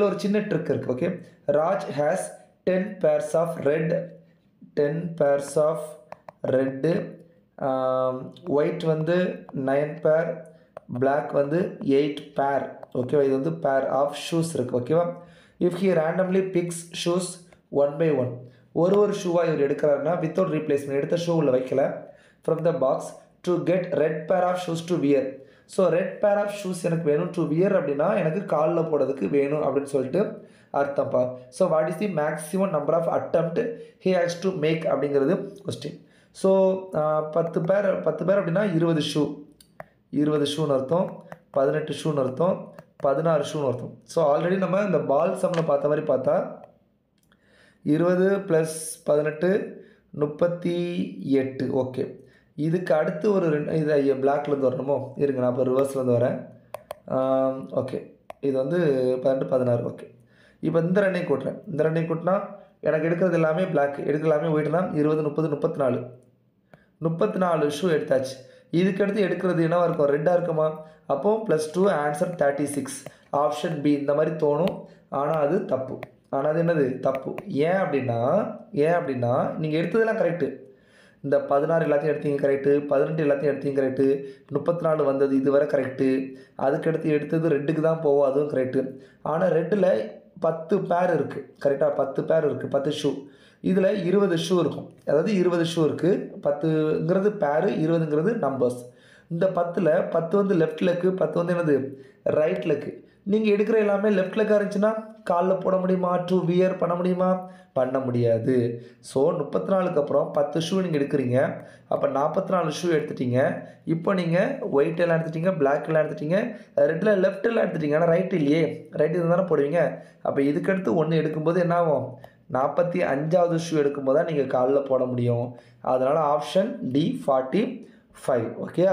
இதில் ஒரு சின்ன ட்ரிக் இருக்குது. Okay, Raj has 10 pairs of red, 10 pairs of red, white வந்து 9 pair, பிளாக் வந்து 8 pair. ஓகேவா, இது வந்து பேர் ஆஃப் ஷூஸ் இருக்குது. ஓகேவா, if he randomly picks shoes one by one, ஒரு ஷூவாக இவர் எடுக்கிறாருன்னா வித்தவுட் ரீப்ளேஸ்மெண்ட், எடுத்த ஷூ உள்ள வைக்கல, from the box to get red pair of shoes to wear. So red pair of shoes எனக்கு வேணும், டு வியர் அப்படின்னா எனக்கு காலில் போடுறதுக்கு வேணும் அப்படின்னு சொல்லிட்டு அர்த்தம்ப்பா. So what is the maximum number of attempt he has to make அப்படிங்கிறது கொஸ்டின். ஸோ 10 பேர் அப்படின்னா 20 ஷூ, 20 ஷூன்னு அர்த்தம், 18 ஷூன்னு அர்த்தம், 16 ஷூன்னு அர்த்தம். ஸோ ஆல்ரெடி நம்ம இந்த பால் சம்மில் பார்த்த மாதிரி பார்த்தா 20 + 18 38. ஓகே, இதுக்கு அடுத்து ஒரு இது பிளாக்லேருந்து வரணுமோ, இருங்க நான் இப்போ ரிவர்ஸ்லேருந்து வரேன். ஓகே, இது வந்து 18 16. ஓகே, இப்போ இந்த ரெண்டையும் கூட்டுறேன். இந்த ரெண்டையும் கூட்டினா எனக்கு எடுக்கிறது எல்லாமே பிளாக், எடுக்கிறது எல்லாமே ஒயிட்னா 20 30 34, 34 ஷூ எடுத்தாச்சு. இதுக்கு அடுத்து எடுக்கிறது என்னவா இருக்கும், ரெட்டாக இருக்குமா? அப்போது +2 ஆன்சர் 36. ஆப்ஷன் பி இந்த மாதிரி தோணும், ஆனால் அது தப்பு. ஆனால் அது என்னது, தப்பு. ஏன் அப்படின்னா நீங்கள் எடுத்ததெல்லாம் கரெக்டு. இந்த 16 எல்லாத்தையும் எடுத்தீங்க கரெக்டு, 18 எல்லாத்தையும் எடுத்தீங்க கரெக்டு, 34 வந்தது இதுவரை கரெக்டு. அதுக்கடுத்து எடுத்தது ரெட்டுக்கு தான் போவோம், அதுவும் கரெக்டு. ஆனால் ரெட்டில் 10 பேர் இருக்குது, கரெக்டாக 10 பேர் இருக்குது, 10 ஷூ. இதில் 20 ஷூ இருக்கும், அதாவது 20 ஷூ இருக்குது. 10ங்கிறது பேரு, 20ங்கிறது நம்பர்ஸ். இந்த 10ல் 10 வந்து லெஃப்ட் லெக்கு, 10 வந்து என்னது ரைட் லெக்கு. நீங்கள் எடுக்கிற எல்லாமே லெஃப்ட் லெக்காக இருந்துச்சுன்னா காலில் போட முடியுமா, டு வியர் பண்ண முடியுமா? பண்ண முடியாது. ஸோ 34க்கு அப்புறம் 10 ஷூ நீங்கள் எடுக்கிறீங்க, அப்போ 44 ஷூ எடுத்துட்டீங்க. இப்போ நீங்கள் ஒயிட் எல்லாம் எடுத்துட்டீங்க, பிளாக் எல்லாம் எடுத்துட்டீங்க, ரெட்டில் லெஃப்ட் எல்லாம் எடுத்துட்டீங்க, ஆனால் ரைட் இல்லையே, ரைட் இது தானே போடுவீங்க. அப்போ இதுக்கடுத்து 1 எடுக்கும்போது என்ன ஆகும், 45வது ஷூ எடுக்கும்போது தான் நீங்கள் காலில் போட முடியும். அதனால் ஆப்ஷன் டி 45. ஓகே.